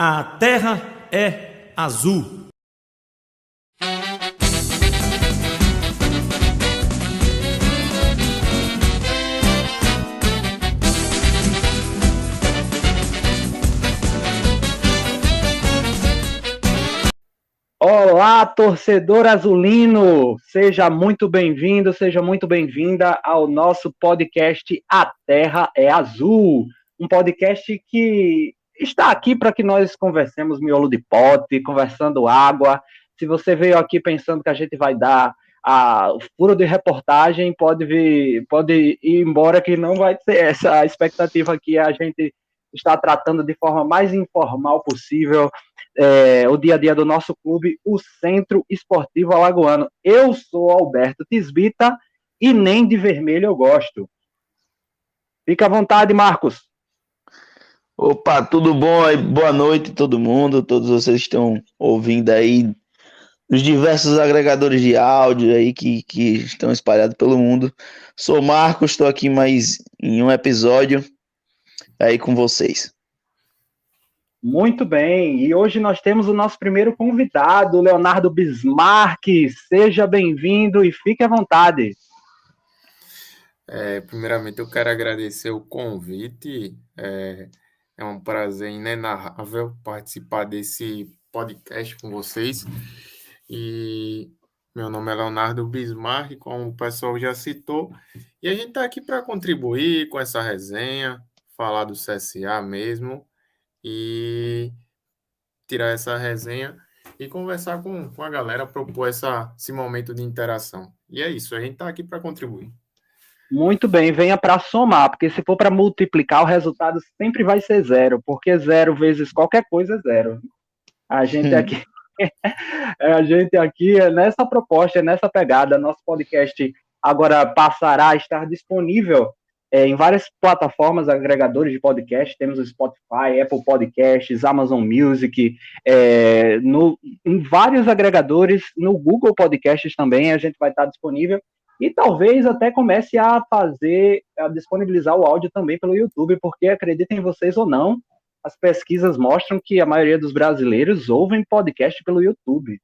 A terra é azul. Olá, torcedor azulino! Seja muito bem-vindo, seja muito bem-vinda ao nosso podcast A Terra é Azul. Um podcast que está aqui para que nós conversemos miolo de pote, conversando água. Se você veio aqui pensando que a gente vai dar o furo de reportagem, pode ir embora, que não vai ser essa a expectativa aqui. A gente está tratando de forma mais informal possível o dia a dia do nosso clube, o Centro Esportivo Alagoano. Eu sou Alberto Tisbita e nem de vermelho eu gosto. Fica à vontade, Marcos. Opa, tudo bom? Boa noite todo mundo, todos vocês que estão ouvindo aí os diversos agregadores de áudio aí que estão espalhados pelo mundo. Sou Marcos, estou aqui mais em um episódio aí com vocês. Muito bem, e hoje nós temos o nosso primeiro convidado, Leonardo Bismarck. Seja bem-vindo e fique à vontade. Primeiramente, eu quero agradecer o convite. É um prazer inenarrável participar desse podcast com vocês. E meu nome é Leonardo Bismarck, como o pessoal já citou. E a gente está aqui para contribuir com essa resenha, falar do CSA mesmo e tirar essa resenha e conversar com a galera, propor esse momento de interação. E é isso, a gente está aqui para contribuir. Muito bem, venha para somar, porque se for para multiplicar, o resultado sempre vai ser zero, porque 0 vezes qualquer coisa é 0. A gente aqui é nessa proposta, é nessa pegada. Nosso podcast agora passará a estar disponível em várias plataformas agregadores de podcast. Temos o Spotify, Apple Podcasts, Amazon Music, em vários agregadores, no Google Podcasts também a gente vai estar disponível. E talvez até comece a disponibilizar o áudio também pelo YouTube, porque acreditem vocês ou não, as pesquisas mostram que a maioria dos brasileiros ouvem podcast pelo YouTube.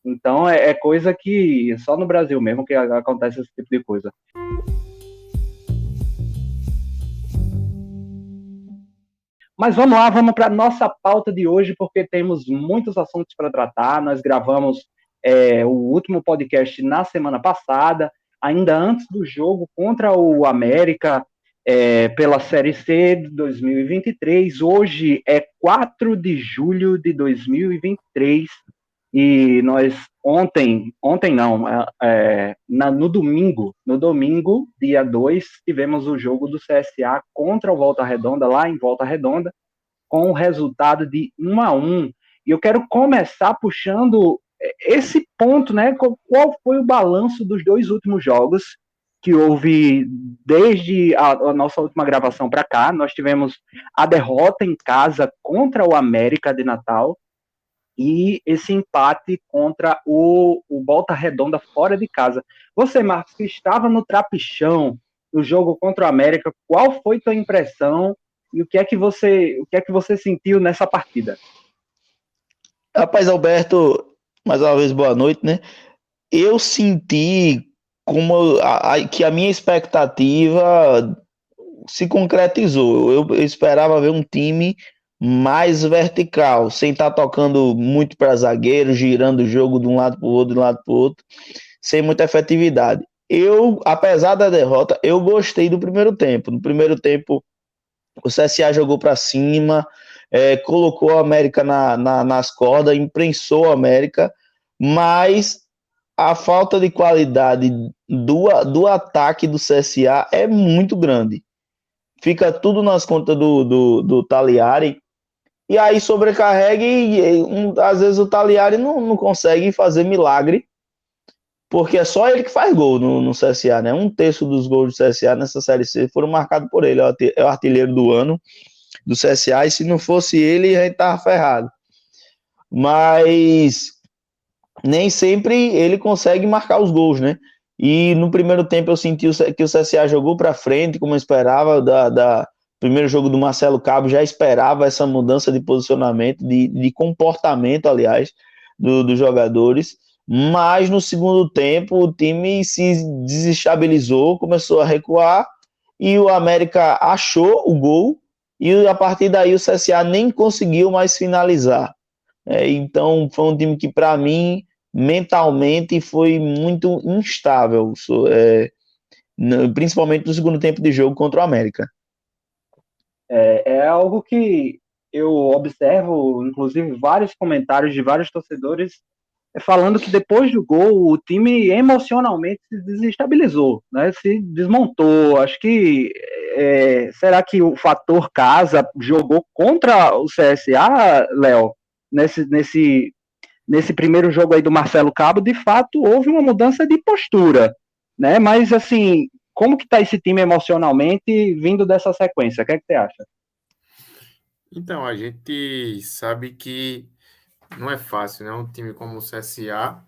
Então é coisa que só no Brasil mesmo que acontece esse tipo de coisa. Mas vamos lá, vamos para a nossa pauta de hoje, porque temos muitos assuntos para tratar. Nós gravamos o último podcast na semana passada, ainda antes do jogo contra o América, pela Série C de 2023. Hoje é 4 de julho de 2023 e nós no domingo, dia 2, tivemos o jogo do CSA contra o Volta Redonda, lá em Volta Redonda, com o resultado de 1-1. E eu quero começar puxando esse ponto, né? Qual foi o balanço dos 2 últimos jogos que houve desde a nossa última gravação para cá? Nós tivemos a derrota em casa contra o América de Natal e esse empate contra o Volta Redonda fora de casa. Você, Marcos, que estava no trapichão no jogo contra o América, qual foi tua impressão e o que é que você sentiu nessa partida? Rapaz, Alberto, mais uma vez boa noite, né? Eu senti que a minha expectativa se concretizou. Eu esperava ver um time mais vertical, sem estar tocando muito para zagueiro, girando o jogo de um lado para o outro, sem muita efetividade. Apesar da derrota, eu gostei do primeiro tempo. No primeiro tempo, o CSA jogou para cima, colocou a América nas cordas, imprensou a América, mas a falta de qualidade do ataque do CSA é muito grande. Fica tudo nas contas do Taliari, e aí sobrecarrega e às vezes o Taliari não consegue fazer milagre, porque é só ele que faz gol no CSA, né? 1/3 dos gols do CSA nessa Série C foram marcados por ele, é o artilheiro do ano do CSA, e se não fosse ele, a gente tava ferrado. Mas nem sempre ele consegue marcar os gols, né? E no primeiro tempo eu senti que o CSA jogou para frente, como eu esperava, primeiro jogo do Marcelo Cabo já esperava essa mudança de posicionamento, de comportamento, aliás, dos jogadores, mas no segundo tempo o time se desestabilizou, começou a recuar e o América achou o gol e a partir daí o CSA nem conseguiu mais finalizar. Então foi um time que para mim mentalmente foi muito instável, principalmente no segundo tempo de jogo contra o América. É algo que eu observo, inclusive, vários comentários de vários torcedores falando que depois do gol o time emocionalmente se desestabilizou, né? Se desmontou. Acho que será que o fator casa jogou contra o CSA, Léo? Nesse primeiro jogo aí do Marcelo Cabo, de fato, houve uma mudança de postura, né? Mas, assim, como que tá esse time emocionalmente vindo dessa sequência? O que é que você acha? Então, a gente sabe que não é fácil, né? Um time como o CSA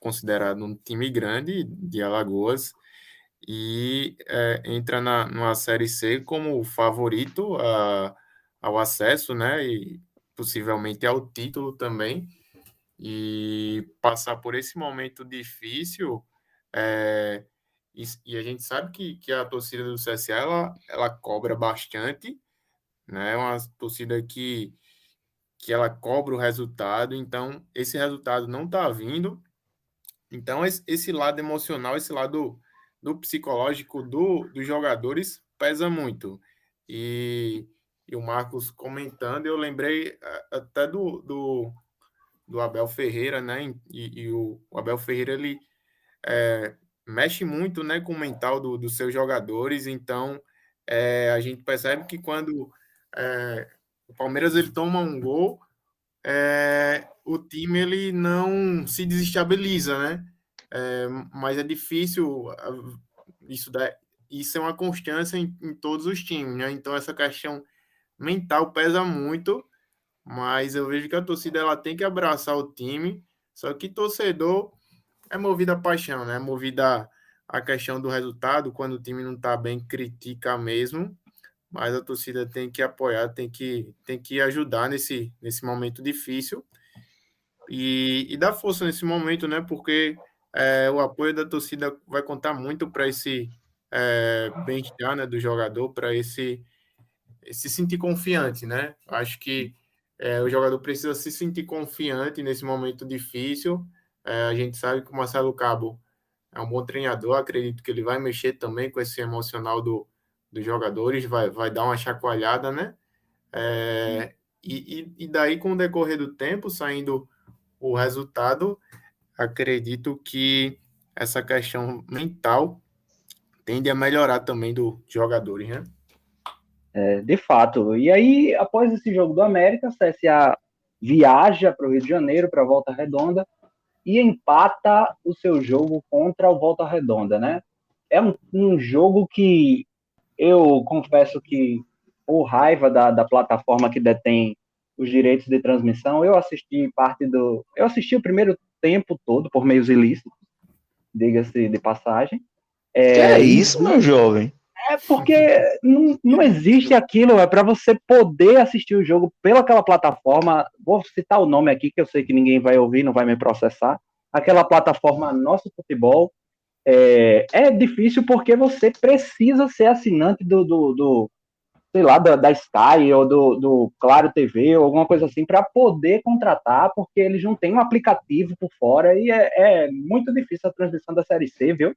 considerado um time grande de Alagoas e entra numa Série C como favorito ao acesso, né? E possivelmente ao título também. E passar por esse momento difícil, é, e a gente sabe que a torcida do CSA ela cobra bastante, né? É uma torcida que ela cobra o resultado, então esse resultado não está vindo. Então, esse lado emocional, esse lado do psicológico dos jogadores pesa muito. E o Marcos comentando, eu lembrei até do Abel Ferreira, né? E o Abel Ferreira, ele mexe muito, né, com o mental dos seus jogadores, então a gente percebe que quando o Palmeiras ele toma um gol, o time ele não se desestabiliza, né? Mas é difícil isso isso é uma constância em todos os times, né? Então essa questão mental pesa muito, mas eu vejo que a torcida ela tem que abraçar o time, só que torcedor é movido a paixão, né? É movido a questão do resultado, quando o time não está bem, critica mesmo, mas a torcida tem que apoiar, tem que ajudar nesse momento difícil e dar força nesse momento, né? Porque o apoio da torcida vai contar muito para esse bem-estar, né, do jogador, para esse se sentir confiante, né? Acho que o jogador precisa se sentir confiante nesse momento difícil. A gente sabe que o Marcelo Cabo é um bom treinador, acredito que ele vai mexer também com esse emocional dos jogadores, vai dar uma chacoalhada, né? E daí, com o decorrer do tempo, saindo o resultado, acredito que essa questão mental tende a melhorar também dos jogadores, né? De fato. E aí, após esse jogo do América, o CSA viaja para o Rio de Janeiro, para a Volta Redonda, e empata o seu jogo contra o Volta Redonda, né? É um jogo que eu confesso que, por raiva da plataforma que detém os direitos de transmissão, eu assisti Eu assisti o primeiro tempo todo por meios ilícitos, diga-se de passagem. Que é isso, meu jovem? Porque não existe aquilo, é para você poder assistir o jogo pelaquela plataforma. Vou citar o nome aqui, que eu sei que ninguém vai ouvir, não vai me processar. Aquela plataforma Nosso Futebol. É difícil porque você precisa ser assinante sei lá, da Sky ou do Claro TV ou alguma coisa assim para poder contratar, porque eles não têm um aplicativo por fora e é muito difícil a transmissão da Série C, viu?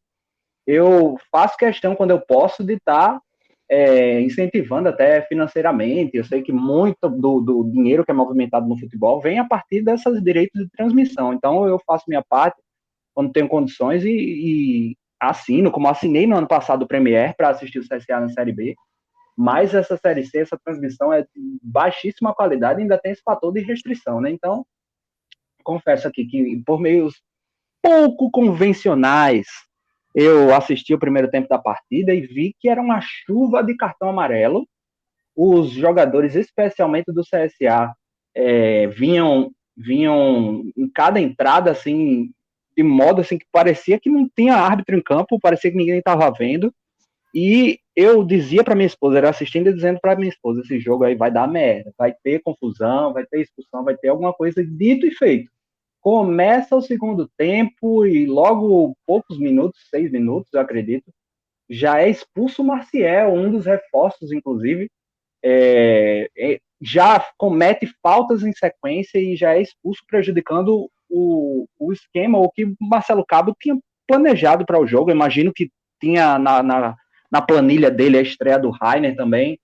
Eu faço questão, quando eu posso, de estar incentivando até financeiramente. Eu sei que muito do dinheiro que é movimentado no futebol vem a partir desses direitos de transmissão. Então, eu faço minha parte quando tenho condições e assino, como assinei no ano passado o Premier para assistir o CSA na Série B. Mas essa Série C, essa transmissão é de baixíssima qualidade e ainda tem esse fator de restrição, né? Então, confesso aqui que por meios pouco convencionais, eu assisti o primeiro tempo da partida e vi que era uma chuva de cartão amarelo. Os jogadores, especialmente do CSA, vinham em cada entrada, assim, de modo assim, que parecia que não tinha árbitro em campo, parecia que ninguém estava vendo. E eu dizia para minha esposa, era assistindo e dizendo para minha esposa, esse jogo aí vai dar merda, vai ter confusão, vai ter expulsão, vai ter alguma coisa, dito e feito. Começa o segundo tempo e logo poucos minutos, 6 minutos, eu acredito, já é expulso o Marcial, um dos reforços, inclusive, já comete faltas em sequência e já é expulso, prejudicando o esquema, o que o Marcelo Cabo tinha planejado para o jogo. Eu imagino que tinha na planilha dele a estreia do Rainer também,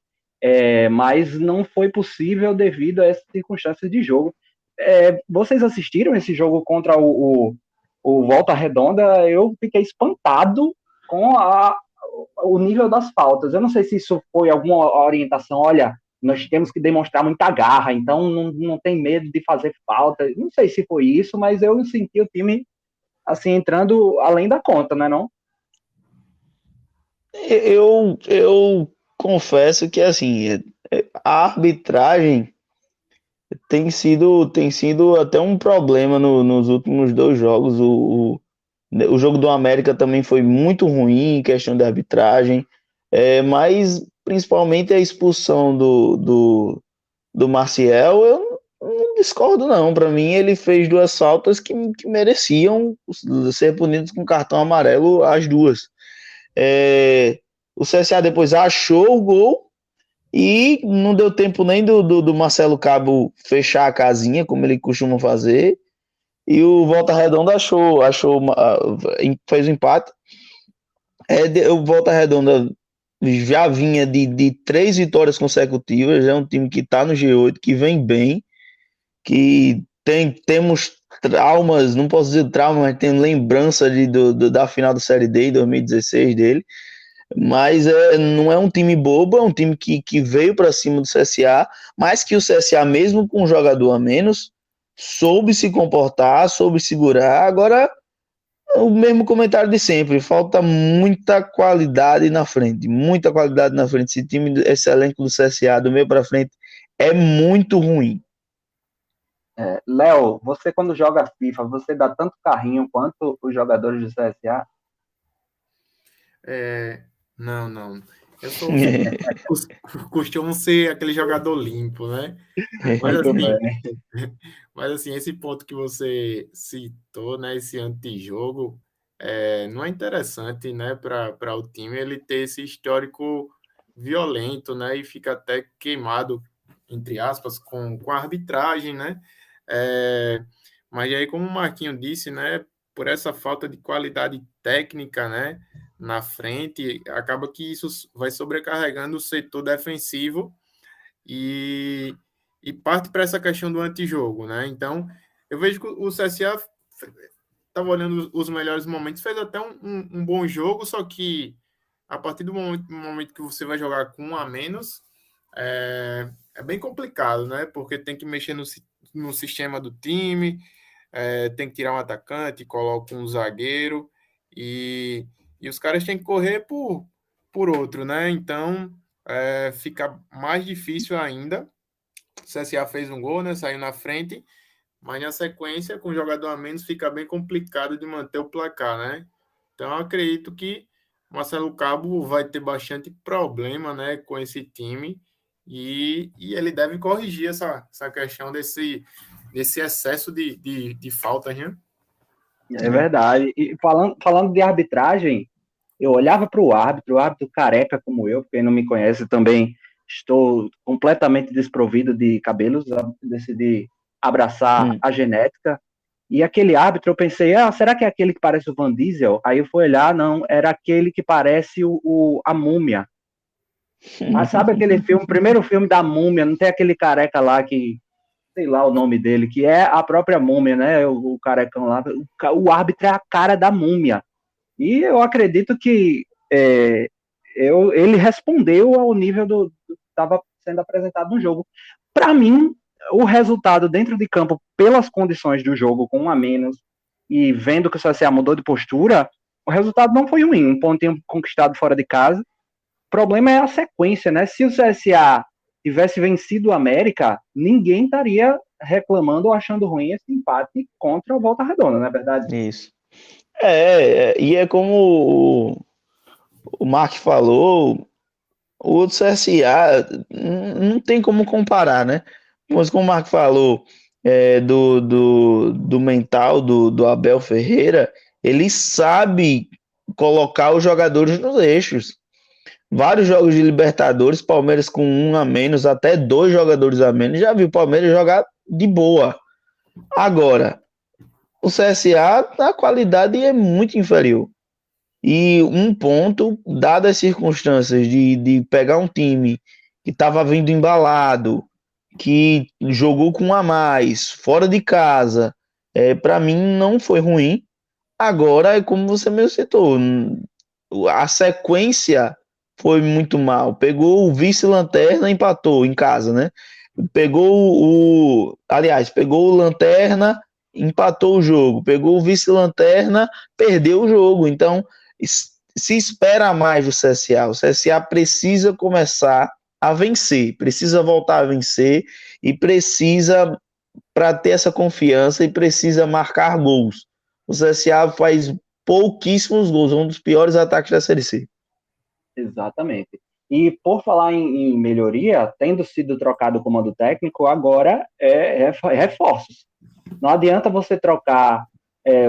mas não foi possível devido a essas circunstâncias de jogo. Vocês assistiram esse jogo contra o Volta Redonda? Eu fiquei espantado com o nível das faltas. Eu não sei se isso foi alguma orientação, olha, nós temos que demonstrar muita garra, então não tem medo de fazer falta. Não sei se foi isso, mas eu senti o time assim entrando além da conta, né, não? Eu confesso que assim, a arbitragem tem sido até um problema nos últimos dois jogos. O jogo do América também foi muito ruim em questão de arbitragem, mas principalmente a expulsão do Maciel, eu não discordo não. Para mim ele fez duas faltas que mereciam ser punidos com cartão amarelo, as duas. O CSA depois achou o gol e não deu tempo nem do Marcelo Cabo fechar a casinha, como ele costuma fazer. E o Volta Redonda fez o empate. O Volta Redonda já vinha de 3 vitórias consecutivas. É um time que está no G8, que vem bem, que temos traumas, não posso dizer trauma, mas tem lembrança da final da Série D em 2016 dele. Mas não é um time bobo, é um time que veio para cima do CSA, mas que o CSA, mesmo com um jogador a menos, soube se comportar, soube segurar. Agora, o mesmo comentário de sempre, falta muita qualidade na frente, muita qualidade na frente. Esse elenco do CSA, do meio para frente, é muito ruim. Léo, você quando joga FIFA, você dá tanto carrinho quanto os jogadores do CSA? Não. Eu costumo ser aquele jogador limpo, né? Mas Muito assim, bem. mas assim, esse ponto que você citou, né? Esse antijogo, não é interessante, né? Para o time ele ter esse histórico violento, né? E fica até queimado, entre aspas, com a arbitragem, né? Mas aí, como o Marquinho disse, né? Por essa falta de qualidade técnica, né? Na frente, acaba que isso vai sobrecarregando o setor defensivo e parte para essa questão do antijogo, né? Então, eu vejo que o CSA estava olhando os melhores momentos, fez até um bom jogo, só que a partir do momento que você vai jogar com um a menos, é bem complicado, né? Porque tem que mexer no sistema do time, tem que tirar um atacante, coloca um zagueiro e os caras têm que correr por outro, né? Então, fica mais difícil ainda. O CSA fez um gol, né? Saiu na frente, mas na sequência, com o jogador a menos, fica bem complicado de manter o placar, né? Então, eu acredito que Marcelo Cabo vai ter bastante problema, né, com esse time e ele deve corrigir essa questão desse excesso de faltas, né? É verdade. E falando de arbitragem, eu olhava para o árbitro careca como eu, quem não me conhece também, estou completamente desprovido de cabelos, decidi abraçar a genética, e aquele árbitro eu pensei, será que é aquele que parece o Van Diesel? Aí eu fui olhar, não, era aquele que parece a Múmia. Mas sabe aquele filme, primeiro filme da Múmia, não tem aquele careca lá que, sei lá o nome dele, que é a própria Múmia, né, o carecão lá, o árbitro é a cara da Múmia. E eu acredito que ele respondeu ao nível do que estava sendo apresentado no jogo. Para mim, o resultado dentro de campo, pelas condições do jogo, com um a menos, e vendo que o CSA mudou de postura, o resultado não foi ruim. Um pontinho conquistado fora de casa. O problema é a sequência, né? Se o CSA tivesse vencido o América, ninguém estaria reclamando ou achando ruim esse empate contra o Volta Redonda, não é verdade? Isso. E é como o Mark falou, o do CSA não tem como comparar, né? Mas como o Mark falou, do mental do Abel Ferreira, ele sabe colocar os jogadores nos eixos. Vários jogos de Libertadores, Palmeiras com um a menos, até dois jogadores a menos, já viu o Palmeiras jogar de boa. Agora, o CSA, a qualidade é muito inferior. E um ponto, dadas as circunstâncias de pegar um time que estava vindo embalado, que jogou com um a mais, fora de casa, para mim não foi ruim. Agora, é como você mesmo citou, a sequência foi muito mal. Pegou o vice-lanterna, empatou em casa, né? Pegou o lanterna, empatou o jogo. Pegou o vice-lanterna, perdeu o jogo. Então, se espera mais do CSA. O CSA precisa começar a vencer, precisa voltar a vencer e precisa, para ter essa confiança, e precisa marcar gols. O CSA faz pouquíssimos gols, é um dos piores ataques da Série C. Exatamente. E por falar em melhoria, tendo sido trocado o comando técnico, agora é reforços. Não adianta você trocar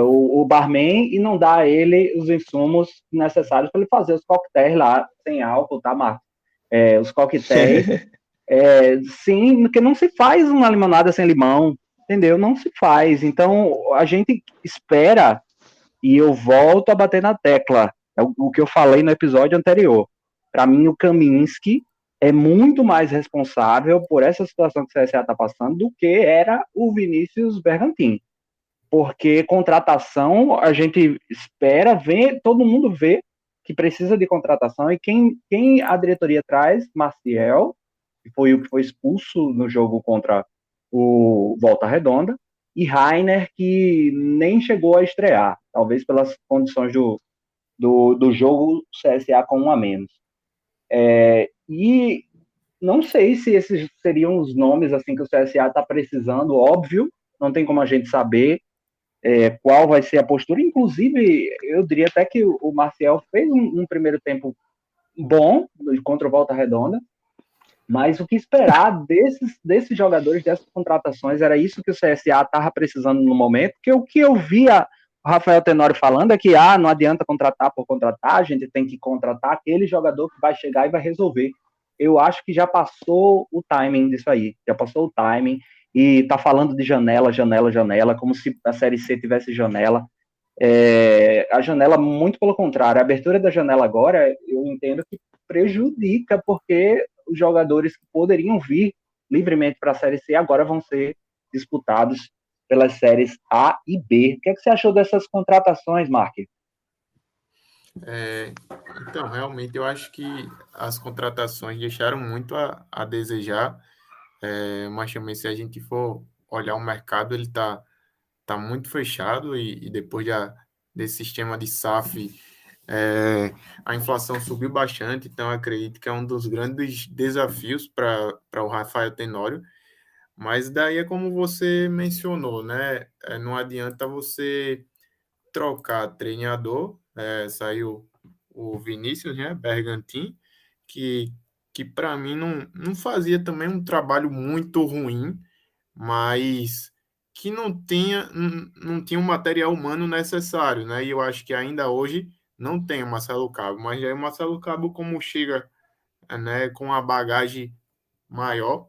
o barman e não dar a ele os insumos necessários para ele fazer os coquetéis lá, sem álcool, tá, Marcos? Os coquetéis. Sim, porque não se faz uma limonada sem limão, entendeu? Não se faz. Então, a gente espera, e eu volto a bater na tecla, o que eu falei no episódio anterior. Para mim, o Kaminski é muito mais responsável por essa situação que o CSA está passando do que era o Vinícius Bergantin. Porque contratação, a gente espera, todo mundo vê que precisa de contratação, e quem a diretoria traz, Maciel, que foi o que foi expulso no jogo contra o Volta Redonda, e Rainer, que nem chegou a estrear, talvez pelas condições do jogo CSA com um a menos. E não sei se esses seriam os nomes assim que o CSA está precisando, óbvio, não tem como a gente saber qual vai ser a postura. Inclusive, eu diria até que o Marcial fez um primeiro tempo bom contra o Volta Redonda, mas o que esperar desses jogadores, dessas contratações, era isso que o CSA estava precisando no momento, porque o que eu via o Rafael Tenório falando é que não adianta contratar por contratar, a gente tem que contratar aquele jogador que vai chegar e vai resolver. Eu acho que já passou o timing disso aí, já passou o timing, e tá falando de janela, como se a Série C tivesse janela. A janela, muito pelo contrário, a abertura da janela agora, eu entendo que prejudica, porque os jogadores que poderiam vir livremente para a Série C agora vão ser disputados pelas séries A e B. O que é que você achou dessas contratações, Mark? Então, realmente, eu acho que as contratações deixaram muito a desejar, mas também, se a gente for olhar o mercado, ele tá muito fechado, e depois desse sistema de SAF, a inflação subiu bastante, então acredito que é um dos grandes desafios para o Rafael Tenório. Mas daí é como você mencionou, né? Não adianta você trocar treinador. Saiu o Vinícius, né? Bergantin, que, que para mim não fazia também um trabalho muito ruim, mas que não tinha o material humano necessário, né? E eu acho que ainda hoje não tem o Marcelo Cabo, mas já é o Marcelo Cabo, como chega, né, com a bagagem maior,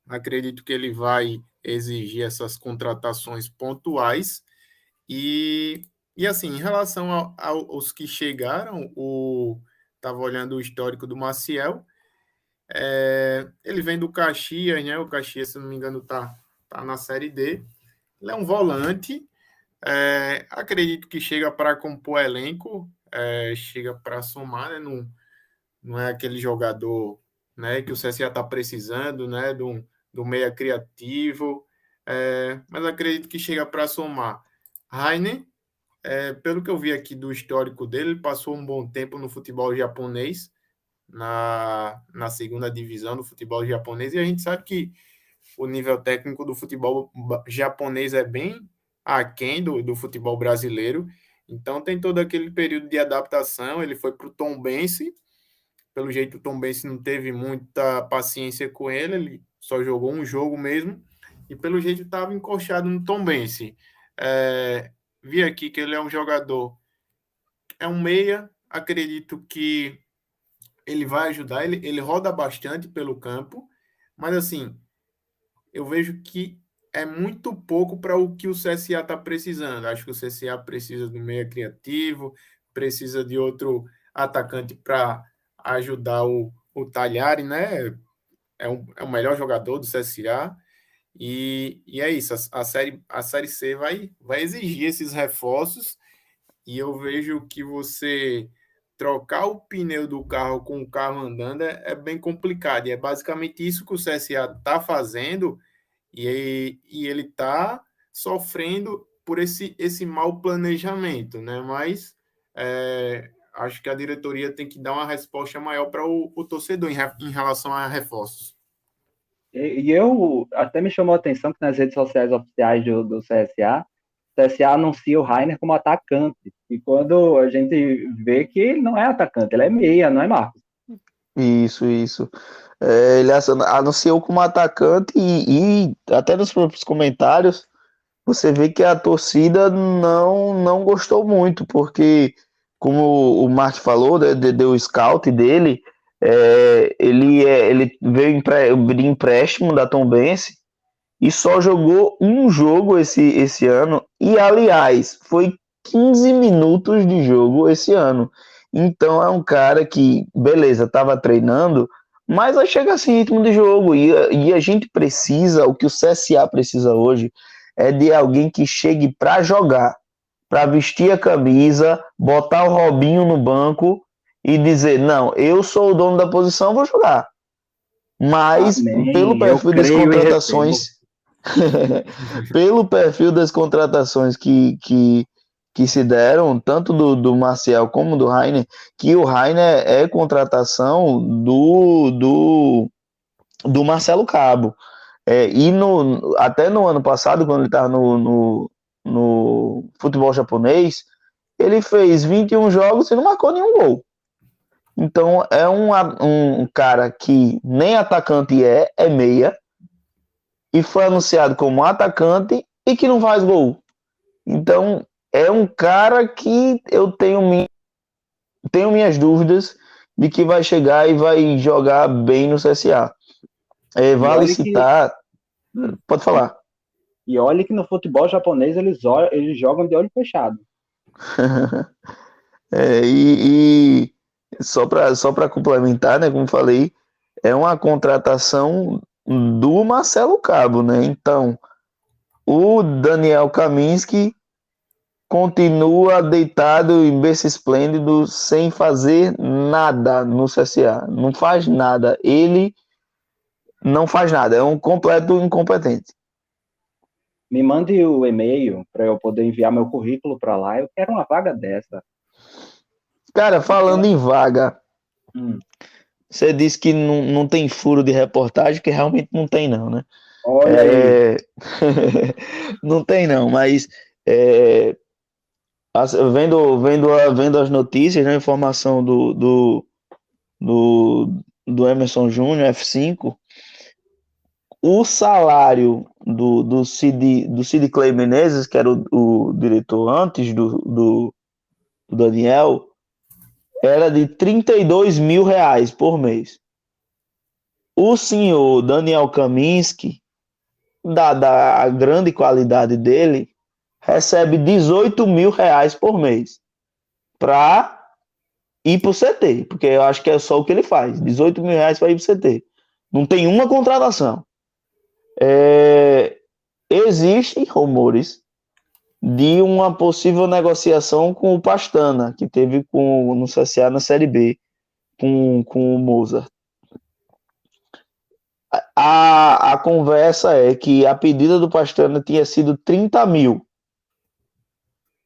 acredito que ele vai exigir essas contratações pontuais. E assim, em relação aos que chegaram, estava olhando o histórico do Maciel. Ele vem do Caxias, né? O Caxias, se não me engano, tá na Série D. Ele é um volante. Acredito que chega para compor elenco, chega para somar, né? Não é aquele jogador, né, que o CSA está precisando, né? Do meia criativo. Mas acredito que chega para somar. Rainer, pelo que eu vi aqui do histórico dele, ele passou um bom tempo no futebol japonês, na segunda divisão do futebol japonês, e a gente sabe que o nível técnico do futebol japonês é bem aquém do futebol brasileiro, Então tem todo aquele período de adaptação. Ele foi para o Tombense. Pelo jeito, o Tombense não teve muita paciência com ele só jogou um jogo mesmo. E pelo jeito estava encoxado no Tombense. Vi aqui que ele é um jogador, é um meia. Acredito que ele vai ajudar. Ele roda bastante pelo campo, mas assim, eu vejo que é muito pouco para o que o CSA está precisando. Acho que o CSA precisa de um meia criativo, precisa de outro atacante para ajudar o Talhari, né? É o melhor jogador do CSA. E é isso, a série C vai exigir esses reforços, e eu vejo que você trocar o pneu do carro com o carro andando é bem complicado, e é basicamente isso que o CSA está fazendo, e ele está sofrendo por esse mau planejamento, né? Mas acho que a diretoria tem que dar uma resposta maior para o torcedor em relação a reforços. E eu até me chamou a atenção que nas redes sociais oficiais do CSA, o CSA anuncia o Rainer como atacante. E quando a gente vê que ele não é atacante, ele é meia, não é, Marcos? Isso. Ele anunciou como atacante e até nos próprios comentários você vê que a torcida não gostou muito, porque, como o Mark falou, né, deu o scout dele, ele veio de empréstimo da Tombense e só jogou um jogo esse ano, e aliás, foi 15 minutos de jogo esse ano. Então é um cara que, beleza, estava treinando, mas aí chega assim, ritmo de jogo, e a gente precisa, o que o CSA precisa hoje, é de alguém que chegue para jogar, para vestir a camisa, botar o Robinho no banco e dizer, não, eu sou o dono da posição, vou jogar. Mas, Amém. pelo perfil das contratações, pelo perfil das contratações que se deram, tanto do Marcial como do Rainer, que o Rainer é contratação do Marcelo Cabo. E até no ano passado, quando ele estava no futebol japonês, ele fez 21 jogos e não marcou nenhum gol. Então é um cara que nem atacante é meia, e foi anunciado como atacante e que não faz gol. Então é um cara que eu tenho minhas dúvidas de que vai chegar e vai jogar bem no CSA. Vale citar. Pode falar. E olha que no futebol japonês eles jogam de olho fechado. E só para complementar, né, como falei, é uma contratação do Marcelo Cabo, né? Então, o Daniel Kaminski continua deitado em berço esplêndido, sem fazer nada no CSA. Não faz nada. Ele não faz nada. É um completo incompetente. Me mande o e-mail para eu poder enviar meu currículo para lá. Eu quero uma vaga dessa. Cara, falando em vaga, você disse que não tem furo de reportagem, que realmente não tem não, né? Olha aí. Não tem não, mas vendo as notícias, né, a informação do Emerson Júnior, F5, o salário do Cid Clay Menezes, que era o diretor antes do Daniel, era de R$32 mil por mês. O senhor Daniel Kaminski, dada a grande qualidade dele, recebe R$18 mil por mês para ir para o CT, porque eu acho que é só o que ele faz, R$18 mil para ir para o CT. Não tem uma contratação. Existem rumores de uma possível negociação com o Pastana, que teve no CSA na Série B, com o Mozart. A conversa é que a pedida do Pastana tinha sido 30 mil.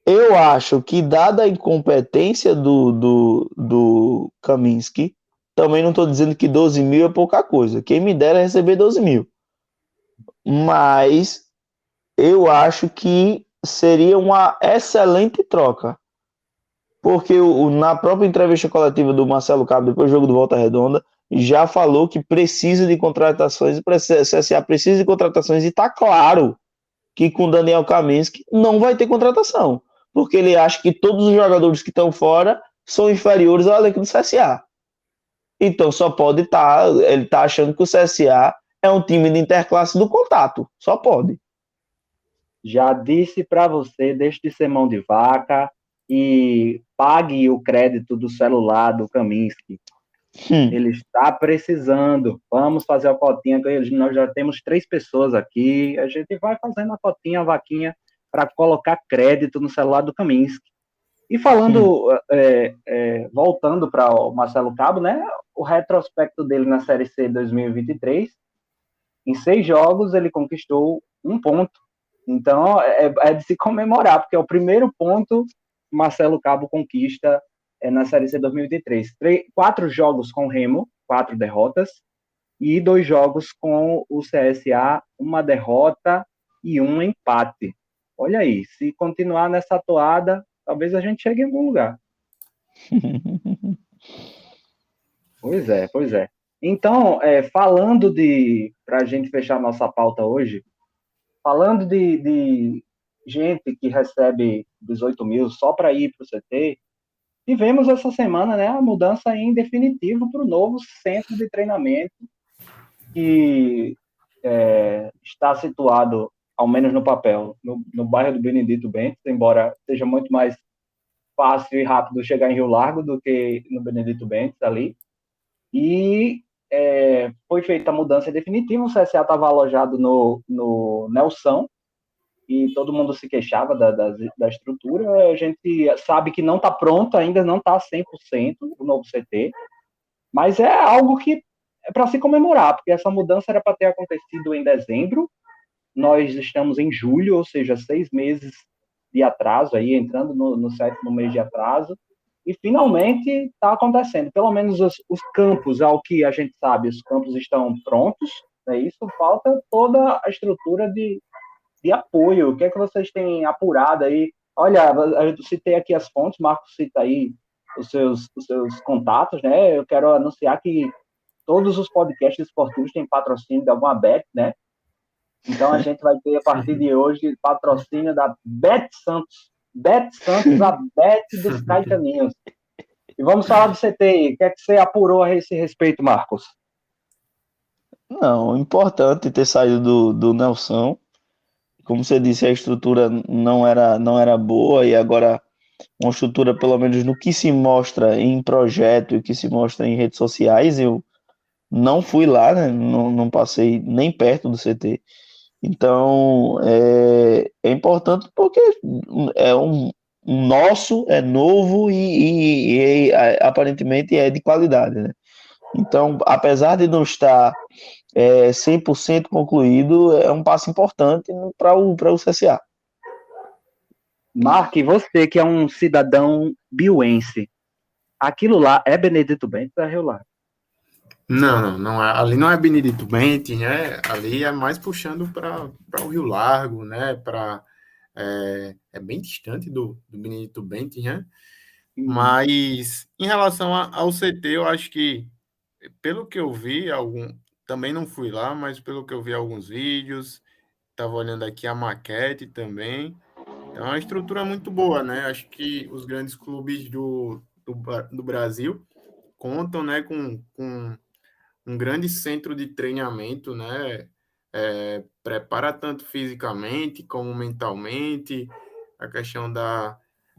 Eu acho que, dada a incompetência do Kaminski, também não estou dizendo que 12 mil é pouca coisa. Quem me dera receber 12 mil. Mas eu acho que seria uma excelente troca. porque na própria entrevista coletiva do Marcelo Cabo, depois do jogo do Volta Redonda, já falou que precisa de contratações, o CSA precisa de contratações, e está claro que com Daniel Kaminski não vai ter contratação, porque ele acha que todos os jogadores que estão fora são inferiores ao elenco do CSA. Então só pode estar, ele está achando que o CSA é um time de interclasse do contato, só pode. Já disse para você, deixe de ser mão de vaca e pague o crédito do celular do Kaminski. Ele está precisando. Vamos fazer a cotinha com eles. Nós já temos 3 pessoas aqui. A gente vai fazendo a cotinha, a vaquinha, para colocar crédito no celular do Kaminski. E falando, voltando para o Marcelo Cabo, né? O retrospecto dele na Série C 2023, em 6 jogos ele conquistou 1 ponto. Então é de se comemorar, porque é o primeiro ponto que Marcelo Cabo conquista na Série C 2023. 4 jogos com o Remo, 4 derrotas, e 2 jogos com o CSA, 1 derrota e 1 empate. Olha aí, se continuar nessa toada, talvez a gente chegue em algum lugar. Pois é. Então, falando para a gente fechar nossa pauta hoje, falando de gente que recebe 18 mil só para ir para o CT, tivemos essa semana, né, a mudança em definitivo para o novo centro de treinamento, que está situado, ao menos no papel, no bairro do Benedito Bentes, embora seja muito mais fácil e rápido chegar em Rio Largo do que no Benedito Bentes ali. E foi feita a mudança definitiva. O CSA estava alojado no Nelson, e todo mundo se queixava da estrutura. A gente sabe que não está pronto, ainda não está 100% o novo CT, mas é algo que é para se comemorar, porque essa mudança era para ter acontecido em dezembro. Nós estamos em julho, ou seja, 6 meses de atraso, aí, entrando no 7º mês de atraso, e finalmente está acontecendo. Pelo menos os campos, ao que a gente sabe, os campos estão prontos, né? Isso, falta toda a estrutura de apoio. O que é que vocês têm apurado aí? Olha, eu citei aqui as fontes, Marcos cita aí os seus contatos, né? Eu quero anunciar que todos os podcasts esportivos têm patrocínio da alguma Bet, né? Então a gente vai ter, a partir de hoje, patrocínio da Bet Santos. Bet Santos, a Bet dos Caetaninhos. E vamos falar do CT. O que é que você apurou a esse respeito, Marcos? Não, importante ter saído do Nelson. Como você disse, a estrutura não era boa, e agora uma estrutura, pelo menos no que se mostra em projeto e que se mostra em redes sociais. Eu não fui lá, né? Não passei nem perto do CT. Então, é importante porque é um nosso, é novo e aparentemente é de qualidade, né? Então, apesar de não estar 100% concluído, é um passo importante para o CSA. Mark, você que é um cidadão biuense, aquilo lá é Benedito Bentes ou é Rio Largo? Não é, ali não é Benedito Bentes, né? Ali é mais puxando para o Rio Largo, né? É bem distante do Benedito Bentes, né? Mas em relação ao CT, eu acho que, pelo que eu vi, também não fui lá, mas pelo que eu vi alguns vídeos, estava olhando aqui a maquete também. É uma estrutura muito boa, né? Acho que os grandes clubes do Brasil contam, né, com um grande centro de treinamento, né? Prepara tanto fisicamente como mentalmente, a questão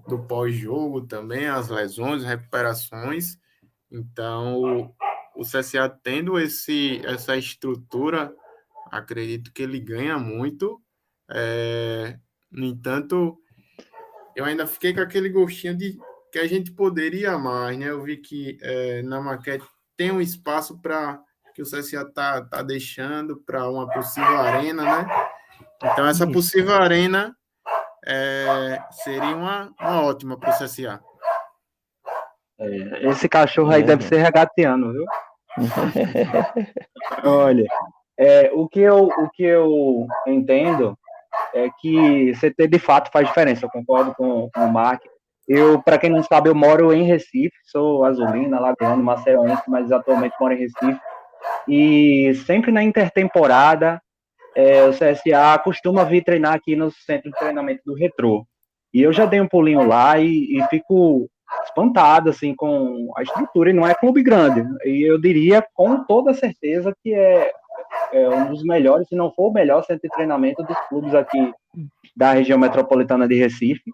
do pós-jogo também, as lesões, recuperações. Então, o CSA tendo essa estrutura, acredito que ele ganha muito. No entanto, eu ainda fiquei com aquele gostinho de que a gente poderia mais, né? Eu vi que na maquete tem um espaço para que o CSA tá deixando para uma possível arena, né? Então, essa possível arena seria uma ótima para o CSA. Esse cachorro aí deve ser regateando, viu? Olha, o que eu entendo é que CT de fato faz diferença. Eu concordo com o Mark. Para quem não sabe, eu moro em Recife, sou azulino, alagoano, maceiense, mas atualmente moro em Recife. E sempre na intertemporada, o CSA costuma vir treinar aqui no centro de treinamento do Retrô. E eu já dei um pulinho lá e fico espantado assim, com a estrutura, e não é clube grande. E eu diria com toda certeza que é um dos melhores, se não for o melhor centro de treinamento dos clubes aqui da região metropolitana de Recife.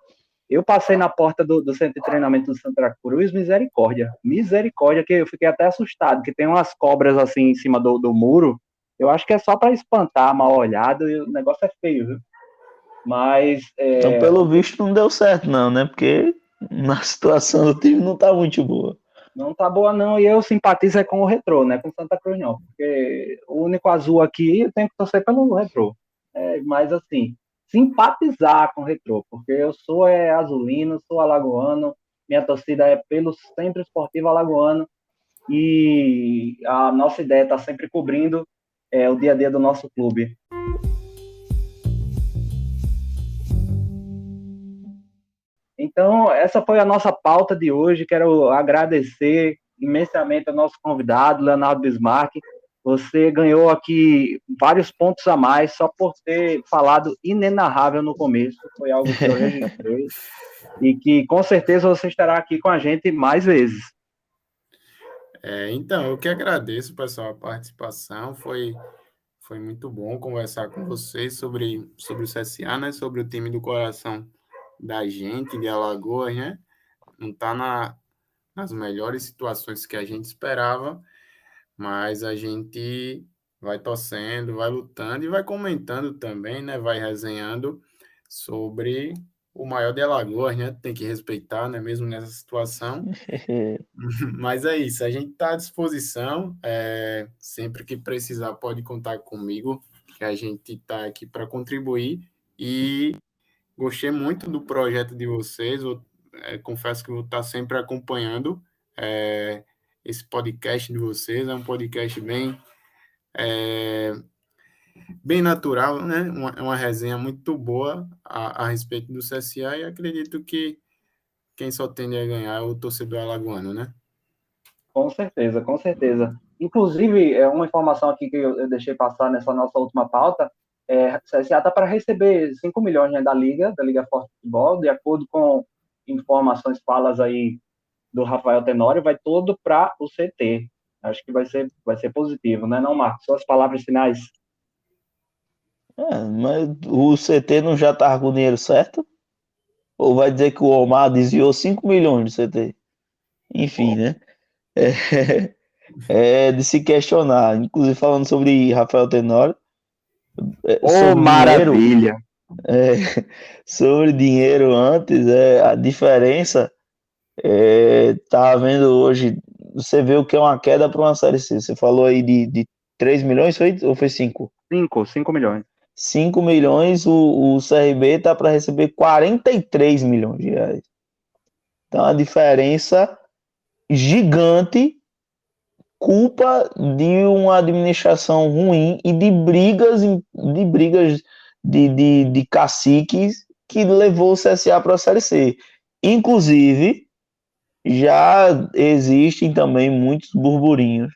Eu passei na porta do centro de treinamento do Santa Cruz, misericórdia, que eu fiquei até assustado, que tem umas cobras assim em cima do muro. Eu acho que é só para espantar, mal olhado, e o negócio é feio, viu? Mas Então, pelo visto, não deu certo, não, né? Porque na situação do time não tá muito boa. não tá boa não, e eu simpatizo é com o Retrô, né? Com o Santa Cruz não, porque o único azul aqui eu tenho que torcer pelo Retrô. Mas assim, simpatizar com o Retrô, porque eu sou azulino, sou alagoano, minha torcida é pelo Centro Esportivo Alagoano, e a nossa ideia está sempre cobrindo o dia a dia do nosso clube. Então, essa foi a nossa pauta de hoje. Quero agradecer imensamente ao nosso convidado, Leonardo Bismarck. Você ganhou aqui vários pontos a mais só por ter falado inenarrável no começo. Foi algo que eu registrei e que com certeza você estará aqui com a gente mais vezes. Então, eu que agradeço, pessoal, a participação. Foi muito bom conversar com vocês sobre o CSA, né? Sobre o time do coração da gente, de Alagoas, né? Não está nas melhores situações que a gente esperava, mas a gente vai torcendo, vai lutando e vai comentando também, né? Vai resenhando sobre o maior de Alagoas, né? Tem que respeitar, né? Mesmo nessa situação. Mas é isso, a gente está à disposição. Sempre que precisar, pode contar comigo, que a gente está aqui para contribuir. E gostei muito do projeto de vocês. Confesso que vou estar sempre acompanhando esse podcast de vocês. É um podcast bem natural, né? Uma resenha muito boa a respeito do CSA, e acredito que quem só tende a ganhar é o torcedor alagoano, né? Com certeza, com certeza. Inclusive, uma informação aqui que eu deixei passar nessa nossa última pauta, o CSA está para receber 5 milhões, né, da Liga Forte Futebol, de acordo com informações, falas aí do Rafael Tenório, vai todo para o CT. Acho que vai ser positivo, né, não, Marcos? Suas palavras finais. Mas o CT não já tá com o dinheiro certo? Ou vai dizer que o Omar desviou 5 milhões do CT? Enfim, né? É de se questionar. Inclusive, falando sobre Rafael Tenório, sobre maravilha! Sobre dinheiro antes, a diferença tá havendo hoje. Você vê o que é uma queda para uma série C. Você falou aí de 3 milhões, ou foi 5? 5 milhões. 5 milhões, o CRB tá para receber 43 milhões de reais. Então, a diferença gigante, culpa de uma administração ruim e de brigas de caciques que levou o CSA para a Série C. Inclusive, já existem também muitos burburinhos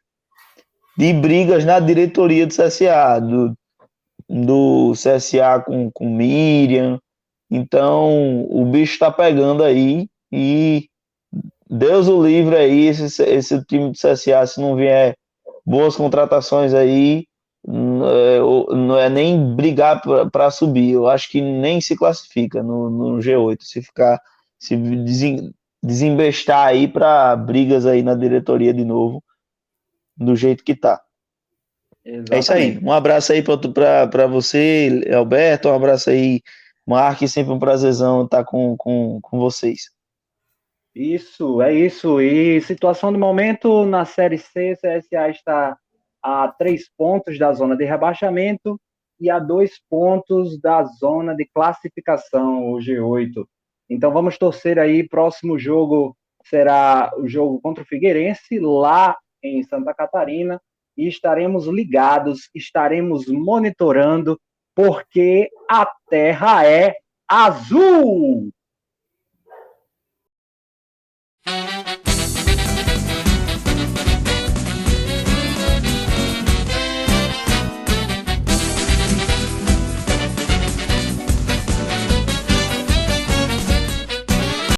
de brigas na diretoria do CSA, do CSA com Miriam. Então, o bicho está pegando aí e Deus o livre aí, esse time do CSA, se não vier boas contratações aí, não é nem brigar para subir. Eu acho que nem se classifica no G8, se desembestar aí para brigas aí na diretoria de novo, do jeito que tá. Exatamente. É isso aí. Um abraço aí para você, Alberto. Um abraço aí, Mark. Sempre um prazerzão estar com vocês. Isso, é isso. E situação do momento na Série C, CSA está a 3 pontos da zona de rebaixamento e a 2 pontos da zona de classificação, o G8. Então vamos torcer aí. Próximo jogo será o jogo contra o Figueirense, lá em Santa Catarina, e estaremos ligados, estaremos monitorando, porque a terra é azul!